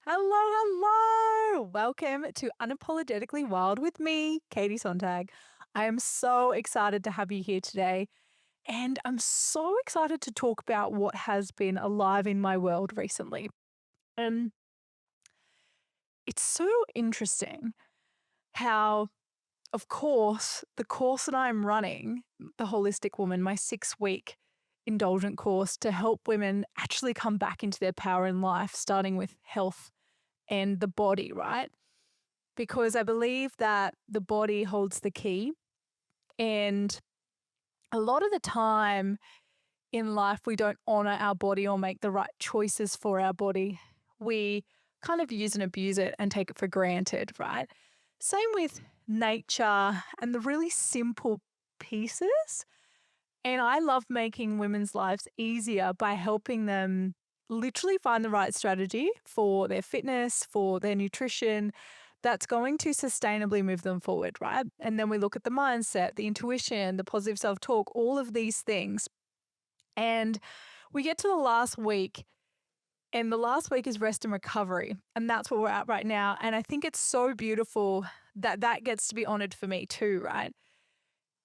Hello, hello. Welcome to Unapologetically Wild with me, Katie Sontag. I am so excited to have you here today. And I'm so excited to talk about what has been alive in my world recently. And it's so interesting how, of course, the course that I'm running, the Holistic Woman, my 6 week indulgent course to help women actually come back into their power in life, starting with health and the body, right? Because I believe that the body holds the key. And a lot of the time in life, we don't honor our body or make the right choices for our body. We kind of use and abuse it and take it for granted, right? Same with nature and the really simple pieces. And I love making women's lives easier by helping them literally find the right strategy for their fitness, for their nutrition that's going to sustainably move them forward, right? And then we look at the mindset, the intuition, the positive self talk, all of these things. And we get to the last week, and the last week is rest and recovery. And that's where we're at right now. And I think it's so beautiful that that gets to be honored for me too, right?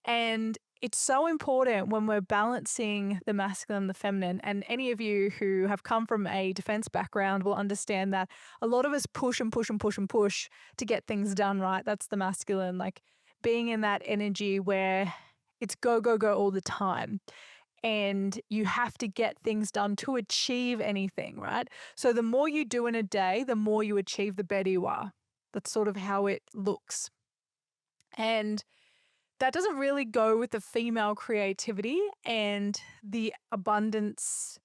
And it's so important when we're balancing the masculine and the feminine. And any of you who have come from a defense background will understand that a lot of us push and push and push and push to get things done, right? That's the masculine, like being in that energy where it's go, go, go all the time. And you have to get things done to achieve anything, right? So the more you do in a day, the more you achieve, the better you are. That's sort of how it looks. And that doesn't really go with the female creativity and the abundance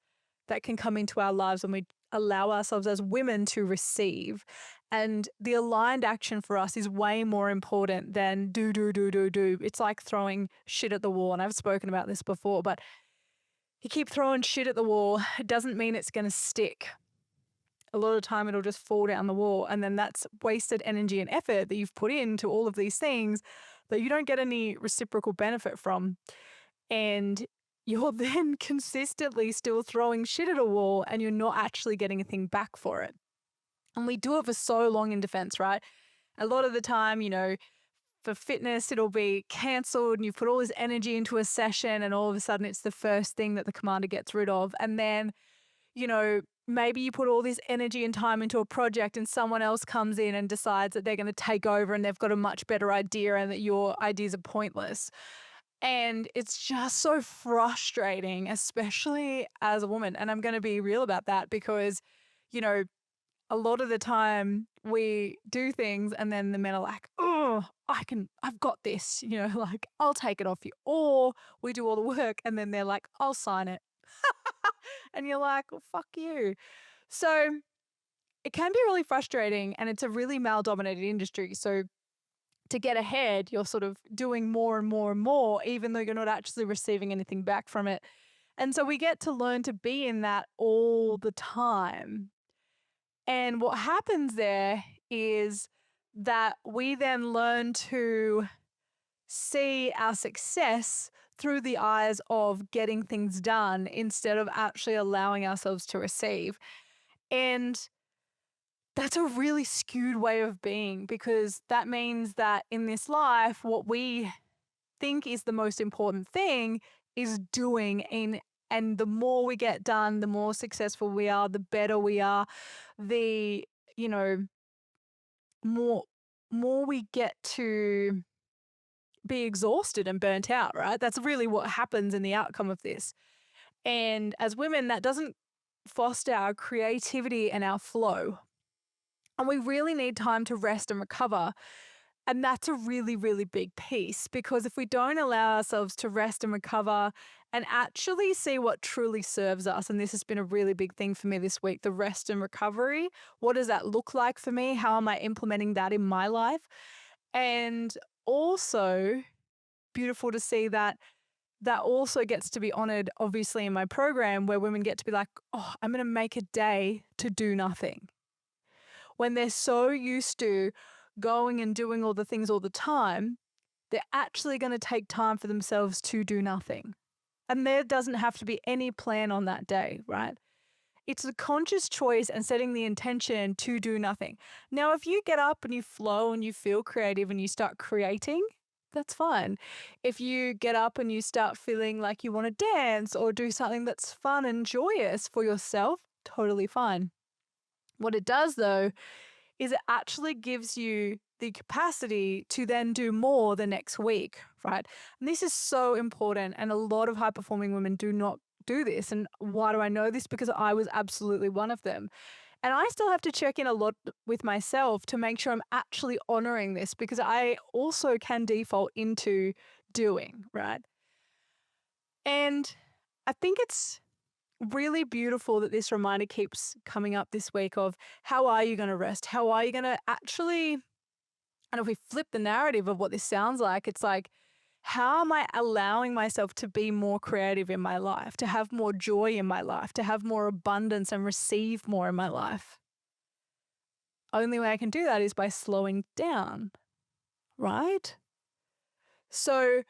that can come into our lives when we allow ourselves as women to receive. And the aligned action for us is way more important than do, do, do, do, do. It's like throwing shit at the wall. And I've spoken about this before, but you keep throwing shit at the wall, it doesn't mean it's going to stick. A lot of the time it'll just fall down the wall. And then that's wasted energy and effort that you've put into all of these things that you don't get any reciprocal benefit from. And you're then consistently still throwing shit at a wall and you're not actually getting a thing back for it. And we do it for so long in defense, right? A lot of the time, for fitness, it'll be cancelled and you've put all this energy into a session and all of a sudden it's the first thing that the commander gets rid of. And then, maybe you put all this energy and time into a project and someone else comes in and decides that they're going to take over and they've got a much better idea and that your ideas are pointless. And it's just so frustrating, especially as a woman. And I'm going to be real about that because, you know, a lot of the time we do things and then the men are like, oh, I've got this, like I'll take it off you. Or we do all the work and then they're like, I'll sign it. And you're like, well, fuck you. So it can be really frustrating and it's a really male dominated industry. So to get ahead, you're sort of doing more and more and more, even though you're not actually receiving anything back from it. And so we get to learn to be in that all the time. And what happens there is that we then learn to see our success through the eyes of getting things done instead of actually allowing ourselves to receive. And that's a really skewed way of being because that means that in this life, what we think is the most important thing is doing and the more we get done, the more successful we are, the better we are, the, you know, more more we get to be exhausted and burnt out, right? That's really what happens in the outcome of this. And as women, that doesn't foster our creativity and our flow. And we really need time to rest and recover. And that's a really, really big piece because if we don't allow ourselves to rest and recover and actually see what truly serves us, and this has been a really big thing for me this week, the rest and recovery, what does that look like for me? How am I implementing that in my life? And also, beautiful to see that that also gets to be honored, obviously, in my program where women get to be like, oh, I'm going to make a day to do nothing. When they're so used to going and doing all the things all the time, they're actually going to take time for themselves to do nothing. And there doesn't have to be any plan on that day, right? It's a conscious choice and setting the intention to do nothing. Now, if you get up and you flow and you feel creative and you start creating, that's fine. If you get up and you start feeling like you want to dance or do something that's fun and joyous for yourself, totally fine. What it does, though, is it actually gives you the capacity to then do more the next week, right? And this is so important. And a lot of high performing women do not do this. And why do I know this? Because I was absolutely one of them. And I still have to check in a lot with myself to make sure I'm actually honoring this because I also can default into doing, right? And I think it's really beautiful that this reminder keeps coming up this week of how are you going to rest? How are you going to actually, and if we flip the narrative of what this sounds like, it's like, how am I allowing myself to be more creative in my life, to have more joy in my life, to have more abundance and receive more in my life? Only way I can do that is by slowing down, right? So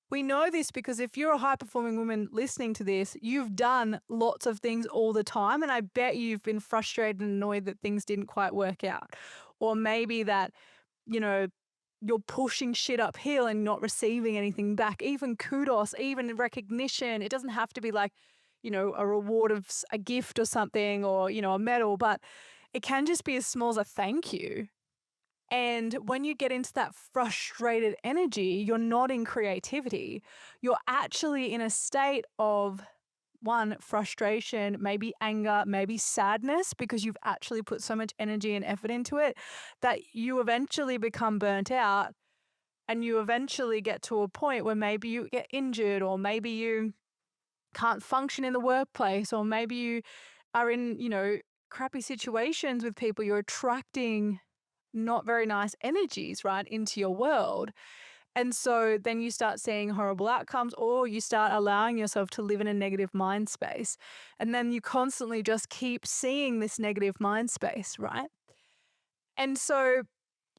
we know this because if you're a high performing woman listening to this, you've done lots of things all the time. And I bet you've been frustrated and annoyed that things didn't quite work out. Or maybe that, you know, you're pushing shit uphill and not receiving anything back, even kudos, even recognition. It doesn't have to be like, a reward of a gift or something or, a medal, but it can just be as small as a thank you. And when you get into that frustrated energy, you're not in creativity. You're actually in a state of one, frustration, maybe anger, maybe sadness, because you've actually put so much energy and effort into it that you eventually become burnt out and you eventually get to a point where maybe you get injured or maybe you can't function in the workplace or maybe you are in, crappy situations with people. You're attracting not very nice energies, right, into your world. And so then you start seeing horrible outcomes or you start allowing yourself to live in a negative mind space. And then you constantly just keep seeing this negative mind space, right? And so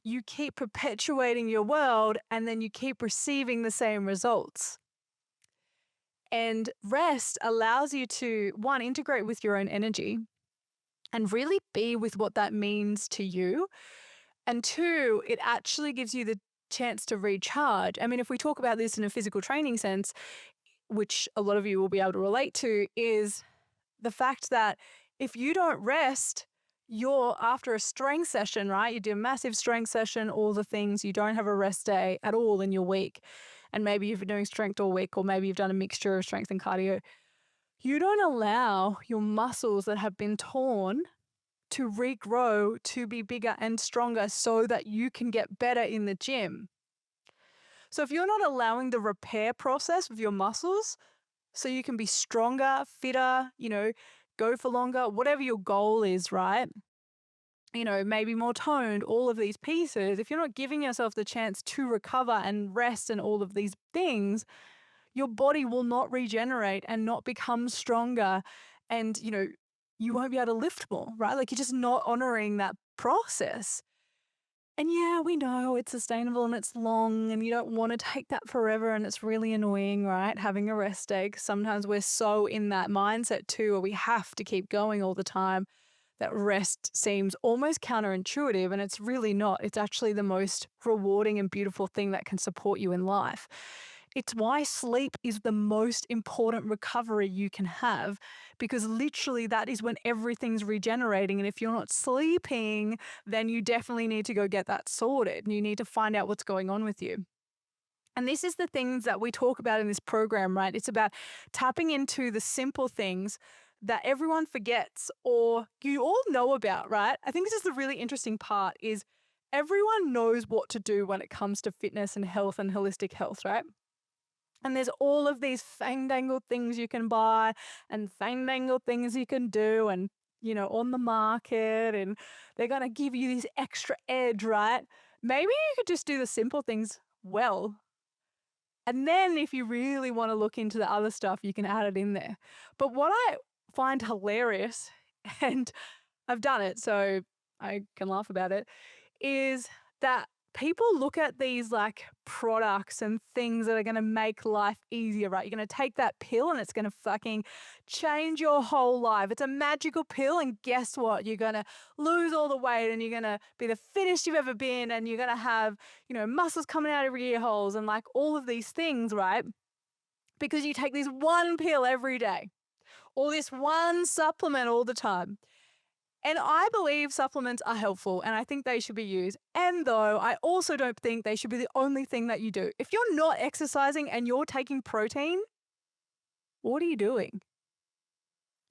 you keep perpetuating your world and then you keep receiving the same results. And rest allows you to, one, integrate with your own energy and really be with what that means to you. And two, it actually gives you the chance to recharge. I mean, if we talk about this in a physical training sense, which a lot of you will be able to relate to, is the fact that if you don't rest, you're after a strength session, right? You do a massive strength session, all the things, you don't have a rest day at all in your week. And maybe you've been doing strength all week, or maybe you've done a mixture of strength and cardio. You don't allow your muscles that have been torn to regrow, to be bigger and stronger so that you can get better in the gym. So if you're not allowing the repair process of your muscles so you can be stronger, fitter, go for longer, whatever your goal is, right? Maybe more toned, all of these pieces. If you're not giving yourself the chance to recover and rest and all of these things, your body will not regenerate and not become stronger. And, you won't be able to lift more, right? Like you're just not honoring that process. And yeah, we know it's sustainable and it's long and you don't want to take that forever and it's really annoying, right? Having a rest day. 'Cause sometimes we're so in that mindset too, where we have to keep going all the time that rest seems almost counterintuitive and it's really not. It's actually the most rewarding and beautiful thing that can support you in life. It's why sleep is the most important recovery you can have because literally that is when everything's regenerating. And if you're not sleeping, then you definitely need to go get that sorted. You need to find out what's going on with you. And this is the things that we talk about in this program, right? It's about tapping into the simple things that everyone forgets or you all know about, right? I think this is the really interesting part is everyone knows what to do when it comes to fitness and health and holistic health, right? And there's all of these fandangled things you can buy and fandangled things you can do and, on the market and they're going to give you this extra edge, right? Maybe you could just do the simple things well. And then if you really want to look into the other stuff, you can add it in there. But what I find hilarious, and I've done it, so I can laugh about it, is that people look at these like products and things that are going to make life easier, right? You're going to take that pill and it's going to fucking change your whole life. It's a magical pill. And guess what? You're going to lose all the weight and you're going to be the fittest you've ever been. And you're going to have, muscles coming out of your ear holes and like all of these things, right? Because you take this one pill every day or this one supplement all the time. And I believe supplements are helpful and I think they should be used. And though I also don't think they should be the only thing that you do. If you're not exercising and you're taking protein, what are you doing?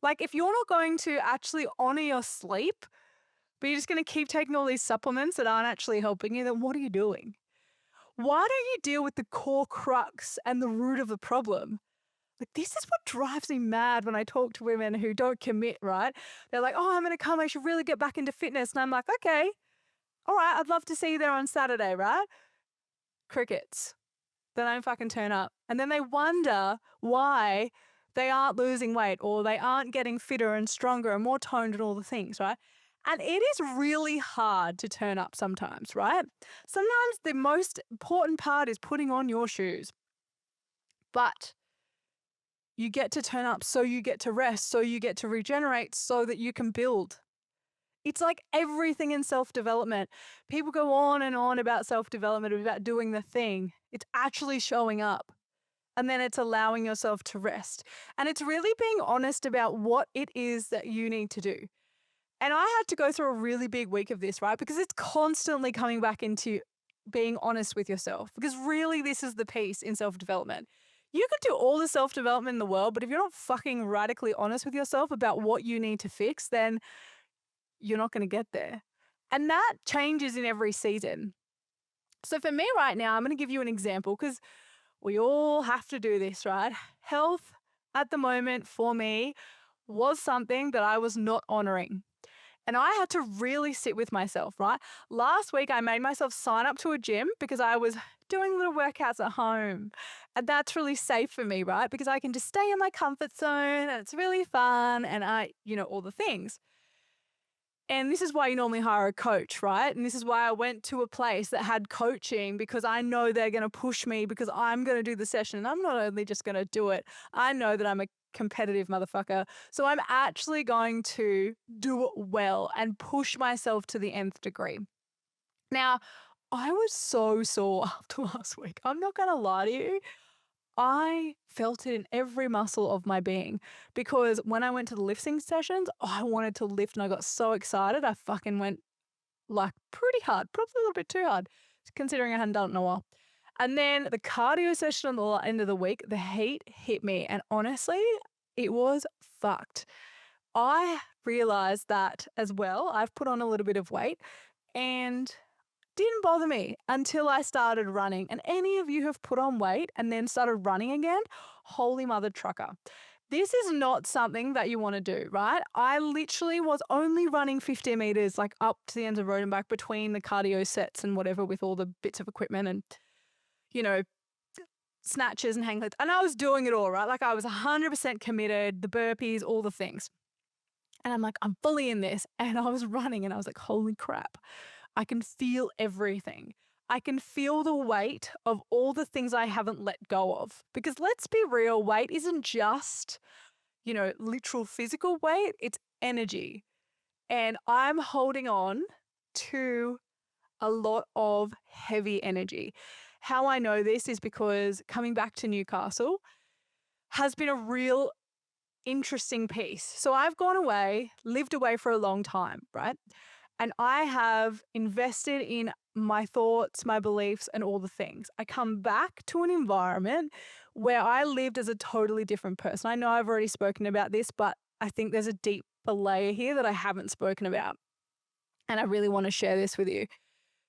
Like, if you're not going to actually honor your sleep, but you're just going to keep taking all these supplements that aren't actually helping you, then what are you doing? Why don't you deal with the core crux and the root of the problem? Like, this is what drives me mad when I talk to women who don't commit, right? They're like, oh, I'm going to come. I should really get back into fitness. And I'm like, okay, all right, I'd love to see you there on Saturday, right? Crickets. They don't fucking turn up. And then they wonder why they aren't losing weight or they aren't getting fitter and stronger and more toned and all the things, right? And it is really hard to turn up sometimes, right? Sometimes the most important part is putting on your shoes. But you get to turn up so you get to rest, so you get to regenerate, so that you can build. It's like everything in self-development. People go on and on about self-development, about doing the thing. It's actually showing up. And then it's allowing yourself to rest. And it's really being honest about what it is that you need to do. And I had to go through a really big week of this, right? Because it's constantly coming back into being honest with yourself. Because really, this is the piece in self-development. You could do all the self-development in the world, but if you're not fucking radically honest with yourself about what you need to fix, then you're not going to get there. And that changes in every season. So for me right now, I'm going to give you an example because we all have to do this, right? Health at the moment for me was something that I was not honoring. And I had to really sit with myself, right? Last week, I made myself sign up to a gym because I was doing little workouts at home. And that's really safe for me, right? Because I can just stay in my comfort zone and it's really fun and all the things. And this is why you normally hire a coach, right? And this is why I went to a place that had coaching because I know they're going to push me because I'm going to do the session. And I'm not only just going to do it, I know that I'm a competitive motherfucker. So I'm actually going to do it well and push myself to the nth degree. Now, I was so sore after last week. I'm not going to lie to you. I felt it in every muscle of my being because when I went to the lifting sessions, I wanted to lift and I got so excited. I fucking went like pretty hard, probably a little bit too hard, considering I hadn't done it in a while. And then the cardio session on the end of the week, the heat hit me. And honestly, it was fucked. I realized that as well. I've put on a little bit of weight and didn't bother me until I started running. And any of you have put on weight and then started running again, holy mother trucker. This is not something that you want to do, right? I literally was only running 50 meters, like up to the end of the road and back between the cardio sets and whatever with all the bits of equipment and, snatches and hang gliders. And I was doing it all, right? Like I was 100% committed, the burpees, all the things. And I'm like, I'm fully in this. And I was running and I was like, holy crap. I can feel everything. I can feel the weight of all the things I haven't let go of. Because let's be real, weight isn't just, literal physical weight, it's energy. And I'm holding on to a lot of heavy energy. How I know this is because coming back to Newcastle has been a real interesting piece. So I've gone away, lived away for a long time, right? And I have invested in my thoughts, my beliefs, and all the things. I come back to an environment where I lived as a totally different person. I know I've already spoken about this, but I think there's a deeper layer here that I haven't spoken about. And I really want to share this with you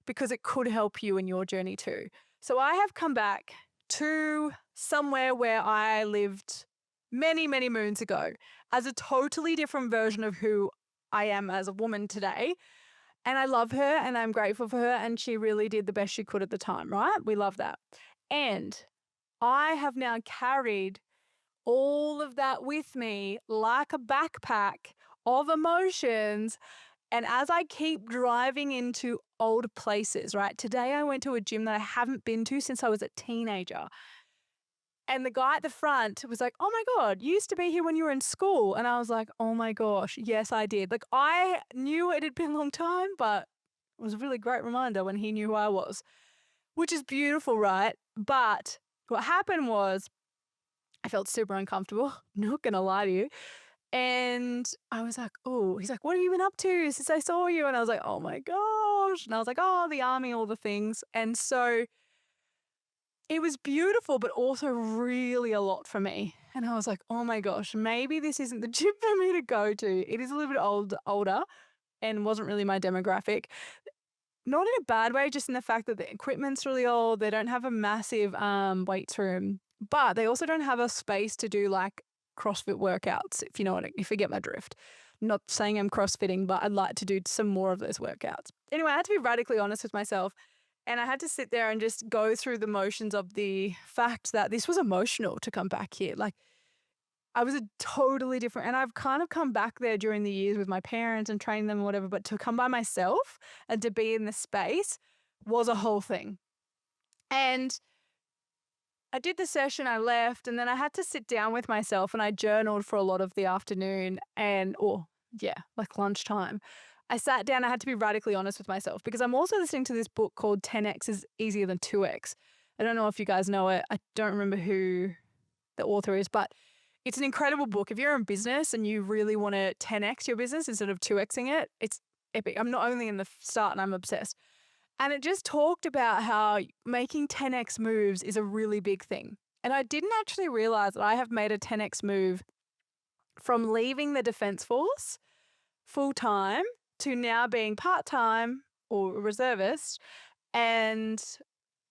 because it could help you in your journey too. So I have come back to somewhere where I lived many, many moons ago as a totally different version of who I am as a woman today. And I love her and I'm grateful for her. And she really did the best she could at the time, right? We love that. And I have now carried all of that with me like a backpack of emotions And as I keep driving into old places, right? Today I went to a gym that I haven't been to since I was a teenager. And the guy at the front was like, "Oh my God, you used to be here when you were in school." And I was like, "Oh my gosh, yes, I did." Like, I knew it had been a long time, but it was a really great reminder when he knew who I was, which is beautiful, right? But what happened was I felt super uncomfortable, not gonna lie to you. And I was like, "Oh," he's like, "What have you been up to since I saw you?" And I was like, "Oh my gosh." And I was like, "Oh, the army, all the things." And so it was beautiful, but also really a lot for me. And I was like, "Oh my gosh, maybe this isn't the gym for me to go to." It is a little bit older and wasn't really my demographic. Not in a bad way, just in the fact that the equipment's really old. They don't have a massive weights room, but they also don't have a space to do like CrossFit workouts, if you know if you get my drift. Not saying I'm CrossFitting, but I'd like to do some more of those workouts. Anyway, I had to be radically honest with myself. And I had to sit there and just go through the motions of the fact that this was emotional to come back here. Like, I was a totally different, and I've kind of come back there during the years with my parents and trained them and whatever, but to come by myself and to be in the space was a whole thing. And I did the session, I left, and then I had to sit down with myself and I journaled for a lot of the afternoon or yeah, like lunchtime. I sat down, I had to be radically honest with myself because I'm also listening to this book called 10x is easier than 2x. I don't know if you guys know it. I don't remember who the author is, but it's an incredible book. If you're in business and you really want to 10x your business instead of 2xing it, it's epic. I'm not only in the start and I'm obsessed. And it just talked about how making 10x moves is a really big thing. And I didn't actually realize that I have made a 10x move from leaving the Defence Force full time to now being part time or a reservist and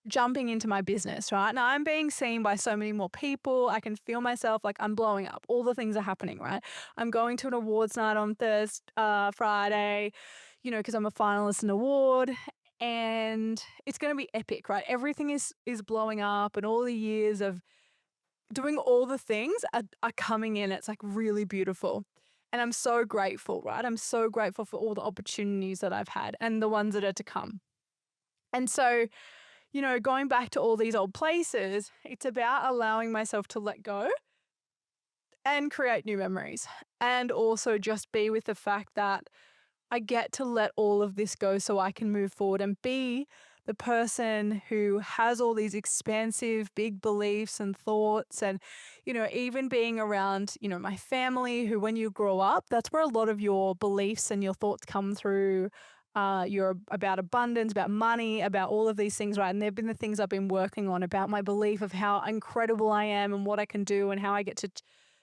jumping into my business, right? Now I'm being seen by so many more people. I can feel myself like I'm blowing up. All the things are happening, right? I'm going to an awards night on Friday, because I'm a finalist in an award, and it's going to be epic, right? Everything is blowing up, and all the years of doing all the things are coming in. It's like really beautiful. And I'm so grateful, right? I'm so grateful for all the opportunities that I've had and the ones that are to come. And so, going back to all these old places, it's about allowing myself to let go and create new memories. And also just be with the fact that I get to let all of this go so I can move forward and be the person who has all these expansive, big beliefs and thoughts. And, even being around, my family, who when you grow up, that's where a lot of your beliefs and your thoughts come through. You're about abundance, about money, about all of these things, right? And they've been the things I've been working on about my belief of how incredible I am and what I can do and how I get to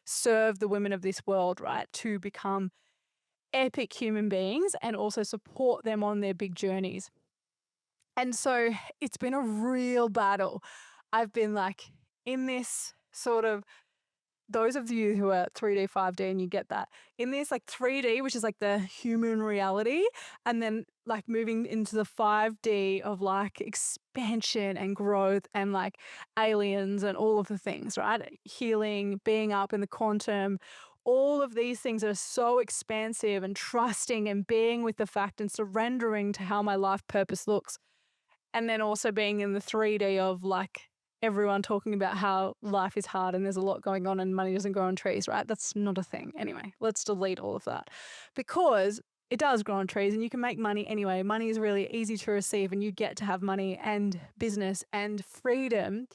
serve the women of this world, right? To become epic human beings and also support them on their big journeys. And so it's been a real battle. I've been like in this sort of, those of you who are 3D, 5D, and you get that, in this like 3D, which is like the human reality, and then like moving into the 5D of like expansion and growth and like aliens and all of the things, right? Healing, being up in the quantum, all of these things are so expansive and trusting and being with the fact and surrendering to how my life purpose looks. And then also being in the 3D of like everyone talking about how life is hard and there's a lot going on and money doesn't grow on trees, right? That's not a thing. Anyway, let's delete all of that because it does grow on trees and you can make money anyway. Money is really easy to receive and you get to have money and business and freedom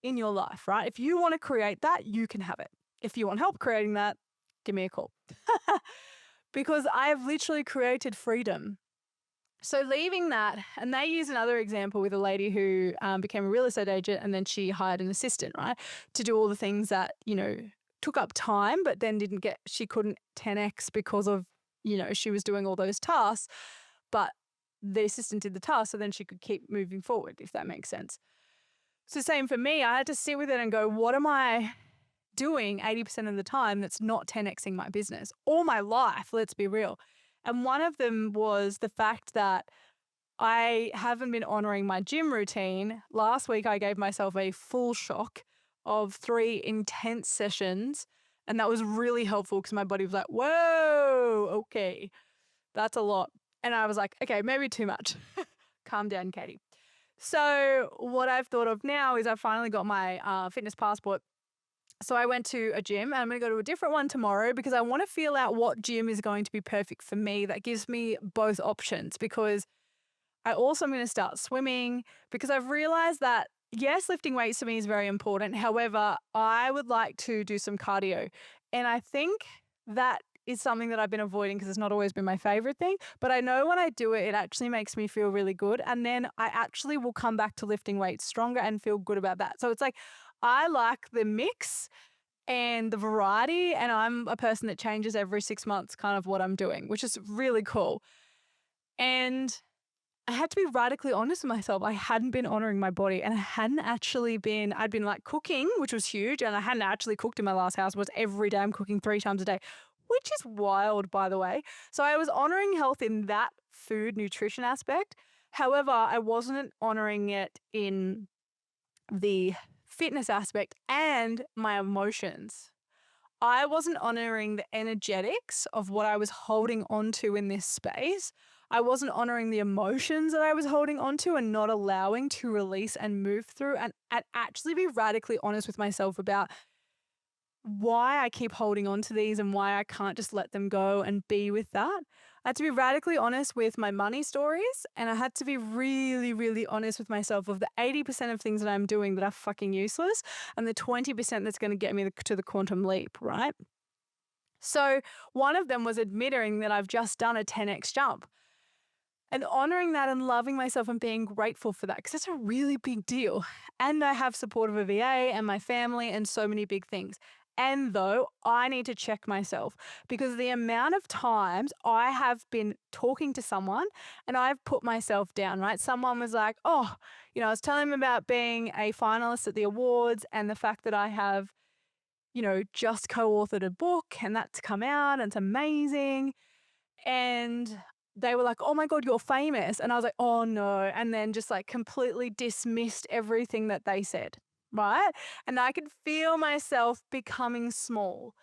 in your life, right? If you want to create that, you can have it. If you want help creating that, give me a call. Because I have literally created freedom. So leaving that, and they use another example with a lady who became a real estate agent and then she hired an assistant, right, to do all the things that, took up time, but then she couldn't 10x because of, she was doing all those tasks, but the assistant did the task so then she could keep moving forward, if that makes sense. So same for me, I had to sit with it and go, what am I doing 80% of the time that's not 10xing my business or my life, let's be real. And one of them was the fact that I haven't been honoring my gym routine. Last week, I gave myself a full shock of 3 intense sessions. And that was really helpful because my body was like, whoa, okay. That's a lot. And I was like, okay, maybe too much. Calm down, Katie. So what I've thought of now is I finally got my fitness passport. So I went to a gym and I'm going to go to a different one tomorrow because I want to feel out what gym is going to be perfect for me. That gives me both options because I also am going to start swimming because I've realized that, yes, lifting weights to me is very important. However, I would like to do some cardio. And I think that is something that I've been avoiding because it's not always been my favorite thing. But I know when I do it, it actually makes me feel really good. And then I actually will come back to lifting weights stronger and feel good about that. So it's like I like the mix and the variety. And I'm a person that changes every 6 months kind of what I'm doing, which is really cool. And I had to be radically honest with myself. I hadn't been honoring my body and I hadn't actually been, I'd been like cooking, which was huge. And I hadn't actually cooked in my last house. It was every day I'm cooking 3 times a day, which is wild, by the way. So I was honoring health in that food nutrition aspect. However, I wasn't honoring it in the fitness aspect and my emotions. I wasn't honoring the energetics of what I was holding onto in this space. I wasn't honoring the emotions that I was holding onto and not allowing to release and move through and actually be radically honest with myself about why I keep holding on to these and why I can't just let them go and be with that. I had to be radically honest with my money stories and I had to be really, really honest with myself of the 80% of things that I'm doing that are fucking useless and the 20% that's going to get me to the quantum leap, right? So one of them was admitting that I've just done a 10x jump and honoring that and loving myself and being grateful for that because it's a really big deal. And I have support of a VA and my family and so many big things. And though I need to check myself because the amount of times I have been talking to someone and I've put myself down, right? Someone was like, oh, I was telling them about being a finalist at the awards and the fact that I have, just co-authored a book and that's come out and it's amazing. And they were like, oh my God, you're famous. And I was like, oh no. And then just like completely dismissed everything that they said. Right. And I could feel myself becoming small,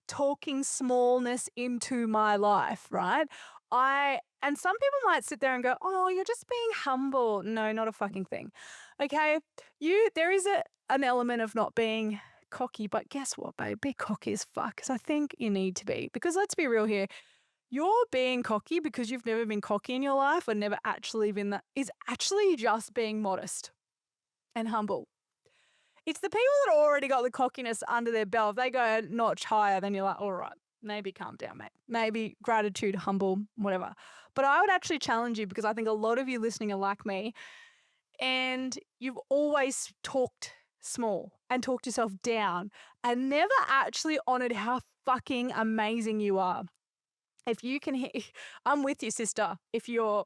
talking smallness into my life. Right. And some people might sit there and go, oh, you're just being humble. No, not a fucking thing. Okay. There is an element of not being cocky, but guess what, babe? Be cocky as fuck. Because I think you need to be. Because let's be real here. You're being cocky because you've never been cocky in your life or never actually been that is actually just being modest and humble. It's the people that already got the cockiness under their belt. If they go a notch higher, then you're like, all right, maybe calm down, mate. Maybe gratitude, humble, whatever. But I would actually challenge you because I think a lot of you listening are like me and you've always talked small and talked yourself down and never actually honored how fucking amazing you are. If you can hear, I'm with you, sister. If you're,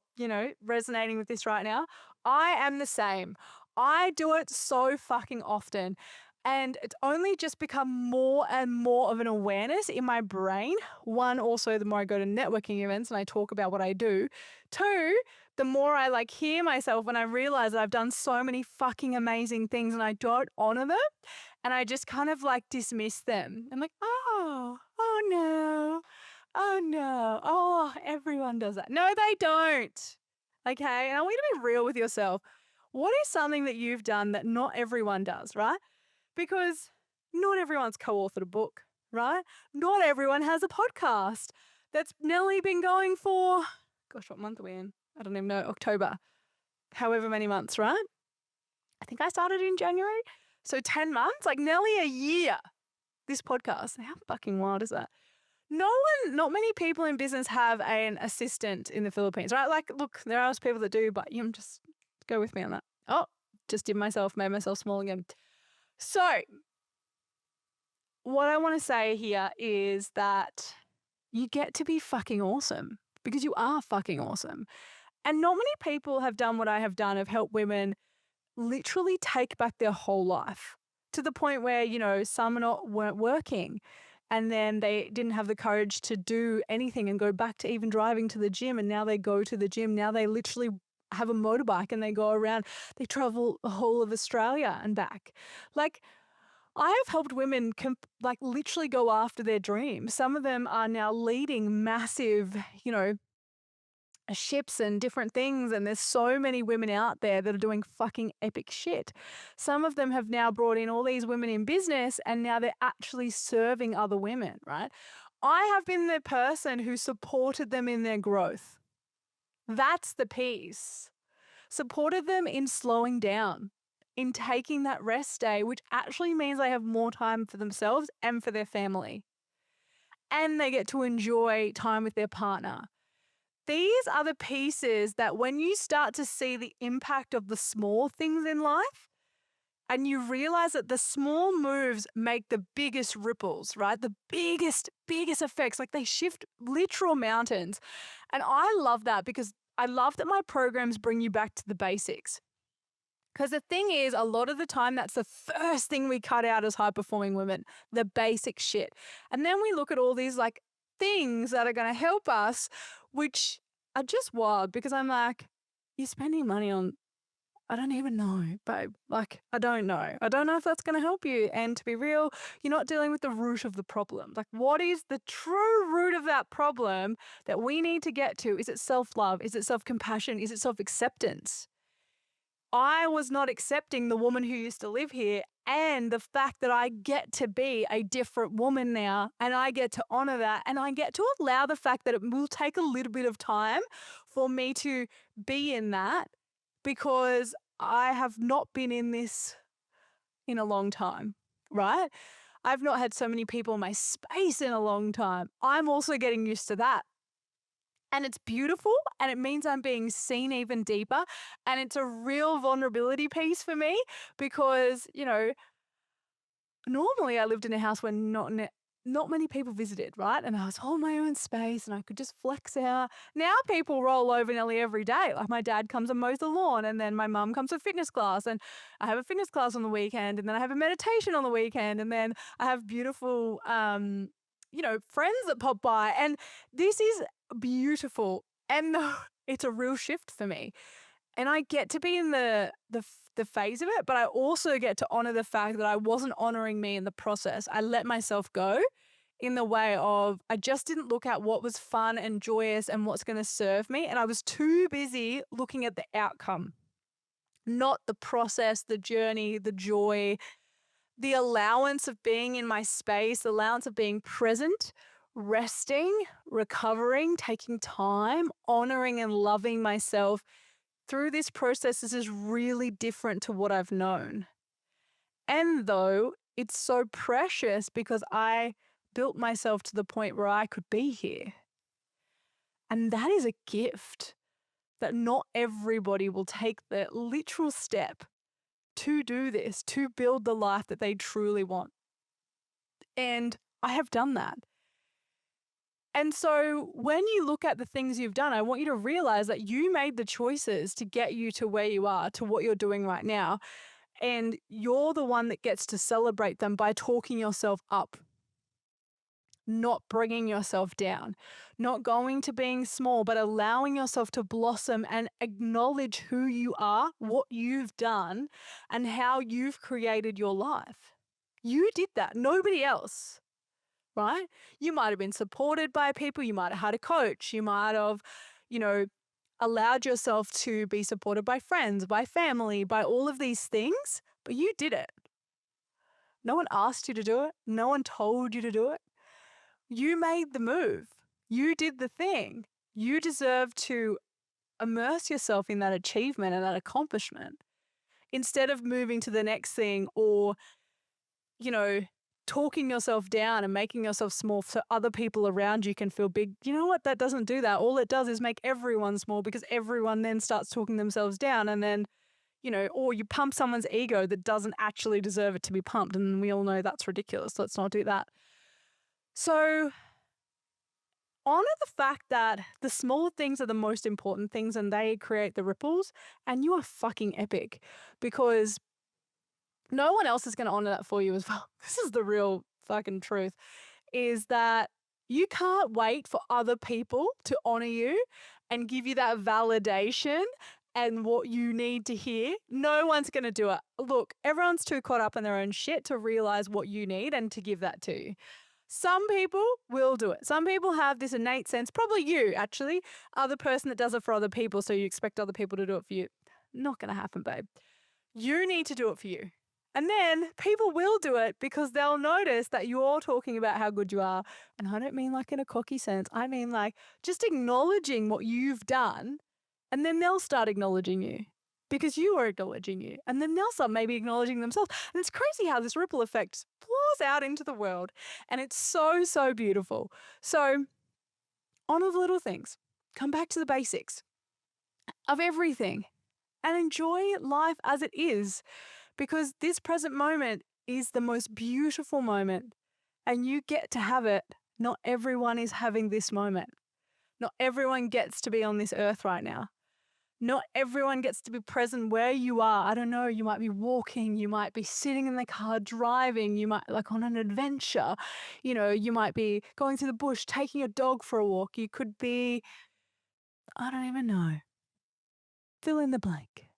resonating with this right now, I am the same. I do it so fucking often. And it's only just become more and more of an awareness in my brain. One, also, the more I go to networking events and I talk about what I do. Two, the more I hear myself and I realize that I've done so many fucking amazing things and I don't honor them. And I just kind of dismiss them. I'm like, oh no. Oh no. Oh, everyone does that. No, they don't. Okay. And I want you to be real with yourself. What is something that you've done that not everyone does, right? Because not everyone's co-authored a book, right? Not everyone has a podcast that's nearly been going for, gosh, what month are we in? I don't even know, October, however many months, right? I think I started in January. So 10 months, nearly a year, this podcast. How fucking wild is that? Not many people in business have an assistant in the Philippines, right? Look, there are people that do, but you just go with me on that. Oh, just made myself small again. So what I want to say here is that you get to be fucking awesome because you are fucking awesome. And not many people have done what I have done of help women literally take back their whole life to the point where, some weren't working. And then they didn't have the courage to do anything and go back to even driving to the gym. And now they go to the gym. Now they literally have a motorbike and they go around. They travel the whole of Australia and back. I have helped women literally go after their dreams. Some of them are now leading massive, ships and different things. And there's so many women out there that are doing fucking epic shit. Some of them have now brought in all these women in business and now they're actually serving other women, right? I have been the person who supported them in their growth. That's the piece. Supported them in slowing down, in taking that rest day, which actually means they have more time for themselves and for their family. And they get to enjoy time with their partner. These are the pieces that when you start to see the impact of the small things in life and you realize that the small moves make the biggest ripples, right? The biggest effects, like they shift literal mountains. And I love that because I love that my programs bring you back to the basics. Because the thing is, a lot of the time, that's the first thing we cut out as high-performing women, the basic shit. And then we look at all these like things that are going to help us, which are just wild because I'm like, you're spending money on, I don't even know, babe. Like, I don't know. I don't know if that's going to help you. And to be real, you're not dealing with the root of the problem. Like, what is the true root of that problem that we need to get to? Is it self-love? Is it self-compassion? Is it self-acceptance? I was not accepting the woman who used to live here and the fact that I get to be a different woman now and I get to honor that and I get to allow the fact that it will take a little bit of time for me to be in that because I have not been in this in a long time, right? I've not had so many people in my space in a long time. I'm also getting used to that. And it's beautiful and it means I'm being seen even deeper. And it's a real vulnerability piece for me because, you know, normally I lived in a house where not many people visited, right? And I was all my own space and I could just flex out. Now people roll over nearly every day. Like my dad comes and mows the lawn and then my mum comes to fitness class and I have a fitness class on the weekend and then I have a meditation on the weekend and then I have beautiful, friends that pop by. And this is beautiful. And it's a real shift for me. And I get to be in the phase of it, but I also get to honor the fact that I wasn't honoring me in the process. I let myself go in the way of I just didn't look at what was fun and joyous and what's going to serve me. And I was too busy looking at the outcome, not the process, the journey, the joy, the allowance of being in my space, the allowance of being present, resting, recovering, taking time, honoring and loving myself through this process. This is really different to what I've known. And though it's so precious because I built myself to the point where I could be here. And that is a gift that not everybody will take the literal step to do this, to build the life that they truly want. And I have done that. And so when you look at the things you've done, I want you to realize that you made the choices to get you to where you are, to what you're doing right now. And you're the one that gets to celebrate them by talking yourself up, not bringing yourself down, not going to being small, but allowing yourself to blossom and acknowledge who you are, what you've done, and how you've created your life. You did that, nobody else. Right? You might have been supported by people, you might have had a coach, you might have, allowed yourself to be supported by friends, by family, by all of these things, but you did it. No one asked you to do it. No one told you to do it. You made the move. You did the thing. You deserve to immerse yourself in that achievement and that accomplishment instead of moving to the next thing or, talking yourself down and making yourself small so other people around you can feel big. You know what? That doesn't do that. All it does is make everyone small because everyone then starts talking themselves down and then, or you pump someone's ego that doesn't actually deserve it to be pumped. And we all know that's ridiculous. Let's not do that. So honor the fact that the small things are the most important things and they create the ripples and you are fucking epic because no one else is going to honor that for you as well. This is the real fucking truth, is that you can't wait for other people to honor you and give you that validation and what you need to hear. No one's going to do it. Look, everyone's too caught up in their own shit to realize what you need and to give that to you. Some people will do it. Some people have this innate sense, probably you actually, are the person that does it for other people, so you expect other people to do it for you. Not going to happen, babe. You need to do it for you. And then people will do it because they'll notice that you're talking about how good you are. And I don't mean like in a cocky sense, I mean like just acknowledging what you've done, and then they'll start acknowledging you because you are acknowledging you. And then they'll start maybe acknowledging themselves. And it's crazy how this ripple effect pours out into the world. And it's so, so beautiful. So honor the little things, come back to the basics of everything, and enjoy life as it is, because this present moment is the most beautiful moment and you get to have it. Not everyone is having this moment. Not everyone gets to be on this earth right now. Not everyone gets to be present where you are. I don't know, you might be walking, you might be sitting in the car driving, you might like on an adventure, you might be going through the bush, taking your dog for a walk. You could be, I don't even know, fill in the blank.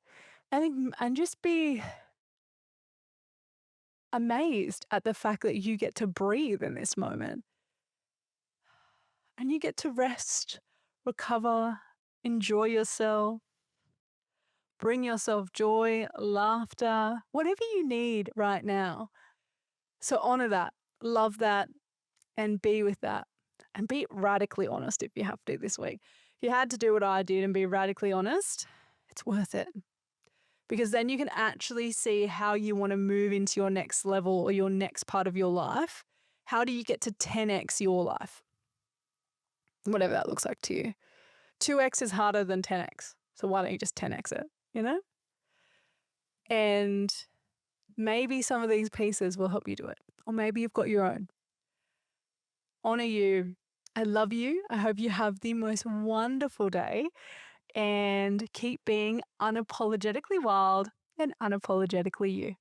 And just be amazed at the fact that you get to breathe in this moment and you get to rest, recover, enjoy yourself, bring yourself joy, laughter, whatever you need right now. So honor that, love that, and be with that. And be radically honest if you have to this week. If you had to do what I did and be radically honest, it's worth it. Because then you can actually see how you want to move into your next level or your next part of your life. How do you get to 10x your life? Whatever that looks like to you. 2x is harder than 10x. So why don't you just 10x it, And maybe some of these pieces will help you do it. Or maybe you've got your own. Honor you. I love you. I hope you have the most wonderful day. And keep being unapologetically wild and unapologetically you.